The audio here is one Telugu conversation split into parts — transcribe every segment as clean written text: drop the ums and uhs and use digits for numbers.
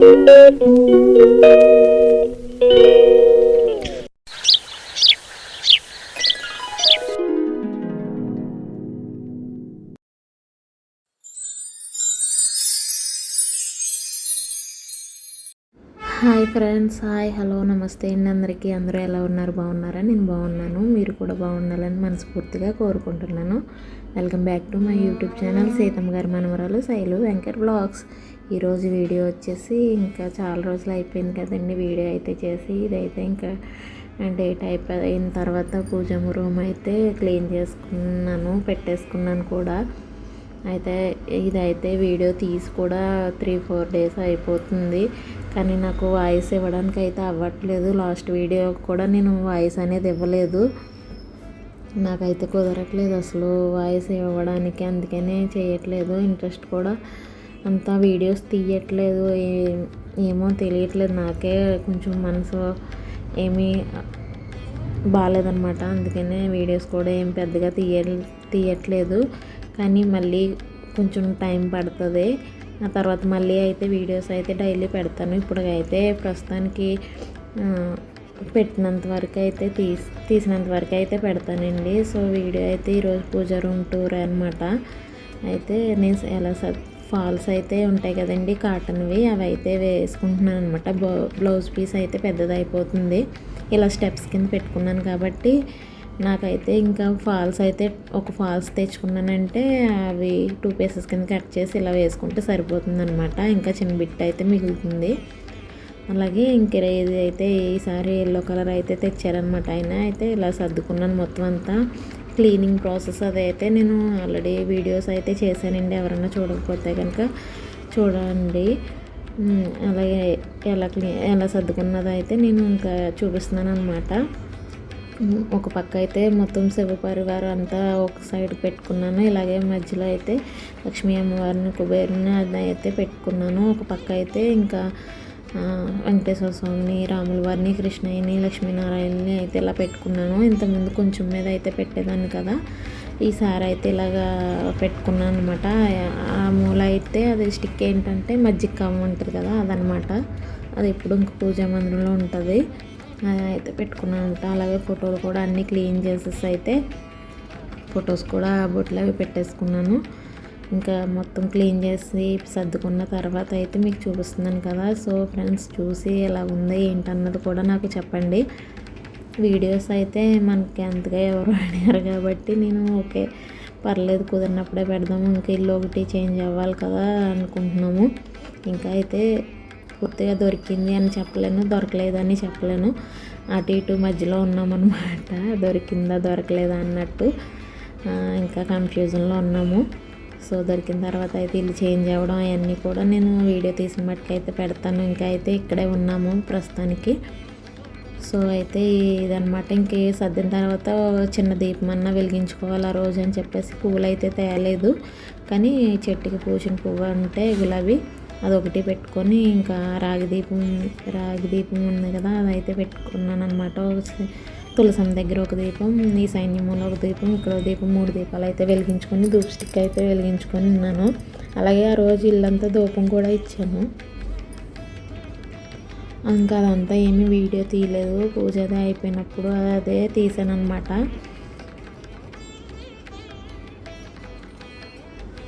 హాయ్ ఫ్రెండ్స్, హాయ్, హలో, నమస్తే అండి అందరికీ. అందరూ ఎలా ఉన్నారు? బాగున్నారా? నేను బాగున్నాను. మీరు కూడా బాగుండాలని మనస్ఫూర్తిగా కోరుకుంటున్నాను. Welcome back to my YouTube channel Seethamma గారి మనవరాలు శైలు వెంకట్ బ్లాగ్స్. ఈరోజు వీడియో వచ్చేసి ఇంకా చాలా రోజులు అయిపోయింది కదండి వీడియో అయితే చేసి. ఇదైతే ఇంకా డేట్ అయిపోయిన తర్వాత పూజ రూమ్ అయితే క్లీన్ చేసుకున్నాను, పెట్టేసుకున్నాను కూడా. అయితే ఇదైతే వీడియో తీసి కూడా 3-4 డేస్ అయిపోతుంది, కానీ నాకు వాయిస్ ఇవ్వడానికి అయితే అవ్వట్లేదు. లాస్ట్ వీడియో కూడా నేను వాయిస్ అనేది ఇవ్వలేదు, నాకైతే కుదరట్లేదు అసలు వాయిస్ ఇవ్వడానికి. అందుకనే చేయట్లేదు, ఇంట్రెస్ట్ కూడా అంతా వీడియోస్ తీయట్లేదు. ఏమో తెలియట్లేదు, నాకే కొంచెం మనసు ఏమీ బాగాలేదనమాట. అందుకనే వీడియోస్ కూడా ఏం పెద్దగా తీయట్లేదు. కానీ మళ్ళీ కొంచెం టైం పడుతుంది. ఆ తర్వాత మళ్ళీ అయితే వీడియోస్ అయితే డైలీ పెడతాను. ఇప్పుడైతే ప్రస్తుతానికి పెట్టినంత వరకు అయితే తీసినంత వరకు అయితే పెడతానండి. సో వీడియో అయితే ఈరోజు పూజ రూమ్ టూర్ అనమాట. అయితే నేను ఎలా ఫాల్స్ అయితే ఉంటాయి కదండి కాటన్వి, అవి అయితే వేసుకుంటున్నాను అనమాట. బ్లౌజ్ పీస్ అయితే పెద్దది అయిపోతుంది, ఇలా స్టెప్స్ కింద పెట్టుకున్నాను కాబట్టి నాకైతే ఇంకా ఫాల్స్ అయితే ఒక ఫాల్స్ తెచ్చుకున్నానంటే అవి 2 పీసెస్ కింద కట్ చేసి ఇలా వేసుకుంటే సరిపోతుంది అనమాట. ఇంకా చిన్న బిట్ అయితే మిగులుతుంది. అలాగే ఇది అయితే ఈసారి ఎల్లో కలర్ అయితే తెచ్చారనమాట ఆయన. అయితే ఇలా సర్దుకున్నాను మొత్తం అంతా. క్లీనింగ్ ప్రాసెస్ అదైతే నేను ఆల్రెడీ వీడియోస్ అయితే చేశానండి, ఎవరైనా చూడకపోతే కనుక చూడండి. అలాగే ఎలా సర్దుకున్నది అయితే నేను ఇంకా చూపిస్తున్నాను అనమాట. ఒక పక్క అయితే మొత్తం శివ పరివారం అంతా ఒక సైడ్ పెట్టుకున్నాను. ఇలాగే మధ్యలో అయితే లక్ష్మీ అమ్మవారిని, కుబేరుని అది అయితే పెట్టుకున్నాను. ఒక పక్క అయితే ఇంకా వెంకటేశ్వర స్వామిని, రాముల వారిని, కృష్ణయ్యని, లక్ష్మీనారాయణని అయితే ఇలా పెట్టుకున్నాను. ఇంతకుముందు కొంచెం మీద అయితే పెట్టేదాన్ని కదా, ఈసారి అయితే ఇలాగా పెట్టుకున్నాను అనమాట. ఆ మూల అయితే అది స్టిక్ ఏంటంటే మజ్జిగ కవ్వం ఉంటుంది కదా, అదనమాట. అది ఎప్పుడు ఇంక పూజా మందిరంలో ఉంటుంది, అయితే పెట్టుకున్నాను అనమాట. అలాగే ఫోటోలు కూడా అన్నీ క్లీన్ చేసేసి అయితే ఫొటోస్ కూడా బొట్లు అవి పెట్టేసుకున్నాను. ఇంకా మొత్తం క్లీన్ చేసి సర్దుకున్న తర్వాత అయితే మీకు చూపిస్తున్నాను కదా. సో ఫ్రెండ్స్, చూసి ఎలా ఉంది ఏంటన్నది కూడా నాకు చెప్పండి. వీడియోస్ అయితే మనకి అంతగా ఎవరు అడిగారు కాబట్టి నేను ఓకే పర్లేదు, కుదిరినప్పుడే పెడదాము. ఇంకా ఇల్లు ఒకటి చేంజ్ అవ్వాలి కదా అనుకుంటున్నాము. ఇంకా అయితే పూర్తిగా దొరికింది అని చెప్పలేను, దొరకలేదని చెప్పలేను. అటు ఇటు మధ్యలో ఉన్నామన్నమాట, దొరికిందా దొరకలేదా అన్నట్టు ఇంకా కన్ఫ్యూజన్లో ఉన్నాము. సో దొరికిన తర్వాత అయితే ఇల్లు చేంజ్ అవ్వడం అవన్నీ కూడా నేను వీడియో తీసిన మట్టుకైతే పెడతాను. ఇంకా అయితే ఇక్కడే ఉన్నాము ప్రస్తుతానికి. సో అయితే ఇదనమాట. ఇంక సర్దిన తర్వాత చిన్న దీపం అన్నా వెలిగించుకోవాలి ఆ రోజు అని చెప్పేసి పువ్వులు అయితే తేలేదు, కానీ చెట్టుకి పూసిన పువ్వు అంటే గులాబీ అదొకటి పెట్టుకొని ఇంకా రాగి దీపం ఉంది కదా, అదైతే పెట్టుకున్నాను అనమాట. తులసం దగ్గర ఒక దీపం, ఈ సైన్యంలో ఒక దీపం, ఇక్కడ ఒక దీపం, 3 దీపాలు అయితే వెలిగించుకొని ధూప్ స్టిక్ అయితే వెలిగించుకొని ఉన్నాను. అలాగే ఆ రోజు ఇల్లంతా ధూపం కూడా ఇచ్చాను. ఇంకా అదంతా ఏమీ వీడియో తీయలేదు, పూజ అదే అయిపోయినప్పుడు అదే తీసాను అనమాట.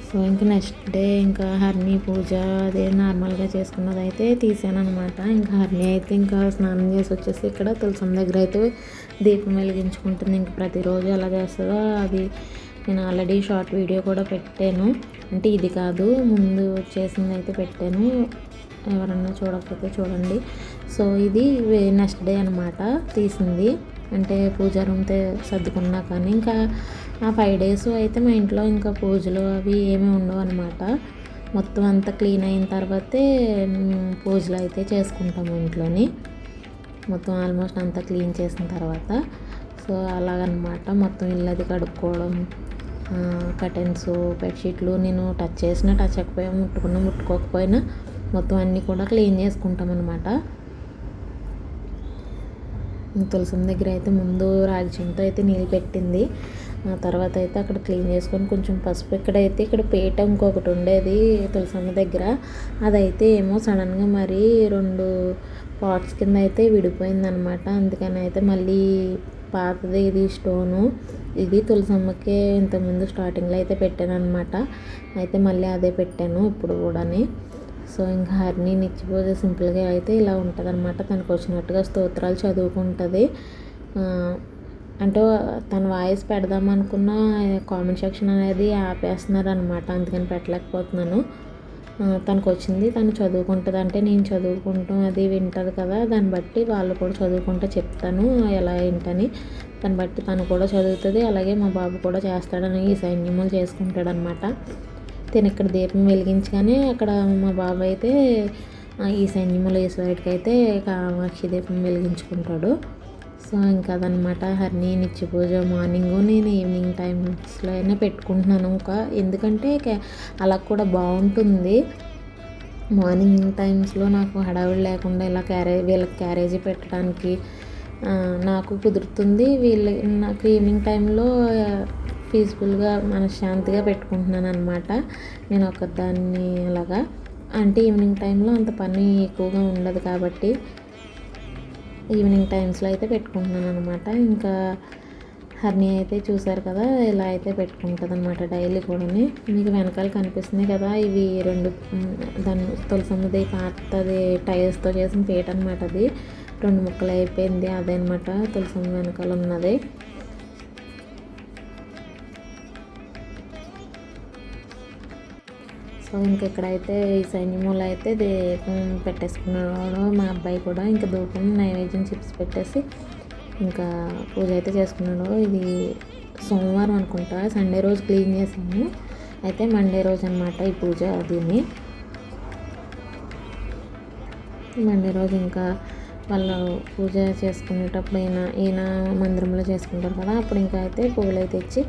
సో ఇంకా నెక్స్ట్ డే ఇంకా హరిణి పూజ అదే నార్మల్గా చేసుకున్నది అయితే తీసాను అనమాట. ఇంకా హరిణి అయితే ఇంకా స్నానం చేసి వచ్చేసి ఇక్కడ తులసం దగ్గర అయితే దీపం వెలిగించుకుంటుంది. ఇంక ప్రతిరోజు ఎలా చేస్తుందో అది నేను ఆల్రెడీ షార్ట్ వీడియో కూడా పెట్టాను, అంటే ఇది కాదు ముందు చేసింది అయితే పెట్టాను, ఎవరన్నా చూడకపోతే చూడండి. సో ఇది నెక్స్ట్ డే అనమాట తీసింది, అంటే పూజ రూమ్ సర్దుకున్నా. కానీ ఇంకా ఆ 5 డేస్ అయితే మా ఇంట్లో ఇంకా పూజలు అవి ఏమీ ఉండవు అనమాట. మొత్తం అంతా క్లీన్ అయిన తర్వాతే పూజలు అయితే చేసుకుంటాము ఇంట్లోని, మొత్తం ఆల్మోస్ట్ అంతా క్లీన్ చేసిన తర్వాత. సో అలాగనమాట. మొత్తం ఇల్లు అది కడుక్కోవడం, కర్టెన్స్, బెడ్షీట్లు నేను టచ్ చేసినా టచ్ అవ్వకపోయినా ముట్టుకోకపోయినా మొత్తం అన్నీ కూడా క్లీన్ చేసుకుంటాం అనమాట. తులసం దగ్గర అయితే ముందు రాగి చెంతో అయితే నీళ్ళు పెట్టింది, ఆ తర్వాత అయితే అక్కడ క్లీన్ చేసుకొని కొంచెం పసుపు, ఇక్కడ పీట ఇంకొకటి ఉండేది తులసమ్మ దగ్గర, అదైతే ఏమో సడన్గా మరి 2 పార్ట్స్ కింద అయితే విడిపోయిందనమాట. అందుకని అయితే మళ్ళీ పాతది ఇది స్టోను, ఇది తులసమ్మకి ఇంతకుముందు స్టార్టింగ్లో అయితే పెట్టాను అనమాట. అయితే మళ్ళీ అదే పెట్టాను ఇప్పుడు కూడాని. సో ఇంకా హరిణి నిత్య పూజ సింపుల్గా అయితే ఇలా ఉంటుంది అనమాట. తనకు వచ్చినట్టుగా స్తోత్రాలు చదువుకుంటుంది. అంటే తన వాయిస్ పెడదాం అనుకున్న కామెంట్ సెక్షన్ అనేది ఆపేస్తున్నారు అనమాట, అందుకని పెట్టలేకపోతున్నాను. తనకు వచ్చింది తను చదువుకుంటుంది, అంటే నేను చదువుకుంటాం అది వింటుంది కదా, దాన్ని బట్టి వాళ్ళు కూడా చదువుకుంటూ చెప్తాను ఎలా ఏంటని, దాన్ని బట్టి తను కూడా చదువుతుంది. అలాగే మా బాబు కూడా చేస్తాడని ఈ సైన్యములు చేసుకుంటాడనమాట. తిని ఇక్కడ దీపం వెలిగించగానే అక్కడ మా బాబు అయితే ఈ సైన్యములు వేసేవాటికి అయితే కామాక్షి దీపం వెలిగించుకుంటాడు. సో ఇంకా అదనమాట హరిణి నిత్య పూజ. మార్నింగు నేను ఈవినింగ్ టైమ్స్లో అయినా పెట్టుకుంటున్నాను ఇంకా, ఎందుకంటే అలా కూడా బాగుంటుంది. మార్నింగ్ టైమ్స్లో నాకు హడావిడి లేకుండా ఇలా వీళ్ళకి క్యారేజీ పెట్టడానికి నాకు కుదురుతుంది. నాకు ఈవినింగ్ టైంలో పీస్ఫుల్గా మనశ్శాంతిగా పెట్టుకుంటున్నాను అనమాట. నేను ఒకదాన్ని అలాగా, అంటే ఈవినింగ్ టైంలో అంత పని ఎక్కువగా ఉండదు కాబట్టి ఈవినింగ్ టైమ్స్లో అయితే పెట్టుకుంటున్నాను అనమాట. ఇంకా హరిణి అయితే చూసారు కదా ఇలా అయితే పెట్టుకుంటుంది అనమాట డైలీ కూడా. మీకు వెనకాల కనిపిస్తున్నాయి కదా, ఇవి 2 దాని తులసమ్మది పాతది టైల్స్తో చేసిన పీట అనమాట. అది 2 ముక్కలు అయిపోయింది, అదే అనమాట తులసమ్మ వెనకాల ఉన్నది. సో ఇంక ఇక్కడైతే ఈ సైన్యమూల అయితే దీపం పెట్టేసుకున్నాడు మా అబ్బాయి కూడా. ఇంకా ధూపం నైవేద్యం చిప్స్ పెట్టేసి ఇంకా పూజ అయితే చేసుకున్నాడు. ఇది సోమవారం అనుకుంటా, సండే రోజు క్లీన్ చేసాము. అయితే మండే రోజు అనమాట ఈ పూజ. దీన్ని మండే రోజు ఇంకా వాళ్ళు పూజ చేసుకునేటప్పుడు ఈయన మందిరంలో చేసుకుంటారు కదా, అప్పుడు ఇంకా అయితే పువ్వులు అయితే ఇచ్చి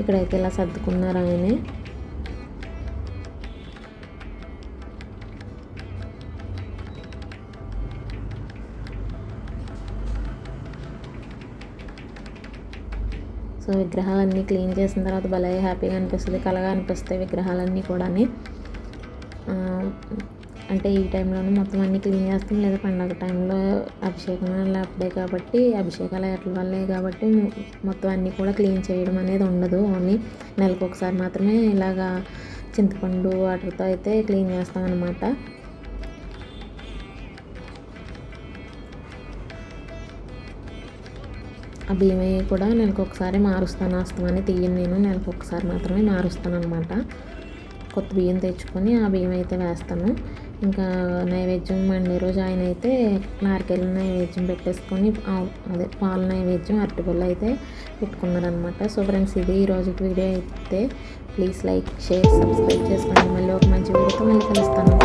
ఇక్కడైతే ఇలా సర్దుకున్నారు ఆయనే. సో విగ్రహాలన్నీ క్లీన్ చేసిన తర్వాత భలే హ్యాపీగా అనిపిస్తుంది, కలగా అనిపిస్తాయి విగ్రహాలన్నీ కూడా. అంటే ఈ టైంలోనే మొత్తం అన్నీ క్లీన్ చేస్తాం, లేదా పండగ టైంలో అభిషేకం అప్పుడే కాబట్టి అభిషేకాలు ఎట్ల వల్లే కాబట్టి మొత్తం అన్నీ కూడా క్లీన్ చేయడం అనేది ఉండదు. ఓన్లీ నెలకు ఒకసారి మాత్రమే ఇలాగా చింతపండు వాటర్తో అయితే క్లీన్ చేస్తాం అన్నమాట. ఆ బియ్యం కూడా నెలకు ఒకసారి మారుస్తాను, అస్తమాన్ని తీయను నేను, నెలకు ఒకసారి మాత్రమే మారుస్తాను అనమాట. కొత్త బియ్యం తెచ్చుకొని ఆ బియ్యం అయితే వేస్తాను. ఇంకా నైవేద్యం మండే రోజు ఆయన అయితే నారికేళ్ళ నైవేద్యం పెట్టేసుకొని అదే పాల నైవేద్యం అరటిపళ్ళు అయితే పెట్టుకున్నారనమాట. సో ఫ్రెండ్స్, ఇది ఈరోజు వీడియో అయితే. ప్లీజ్ లైక్, షేర్, సబ్స్క్రైబ్ చేసుకోండి. మళ్ళీ ఒక మంచి వీడియోతో మళ్ళీ కలుస్తాను.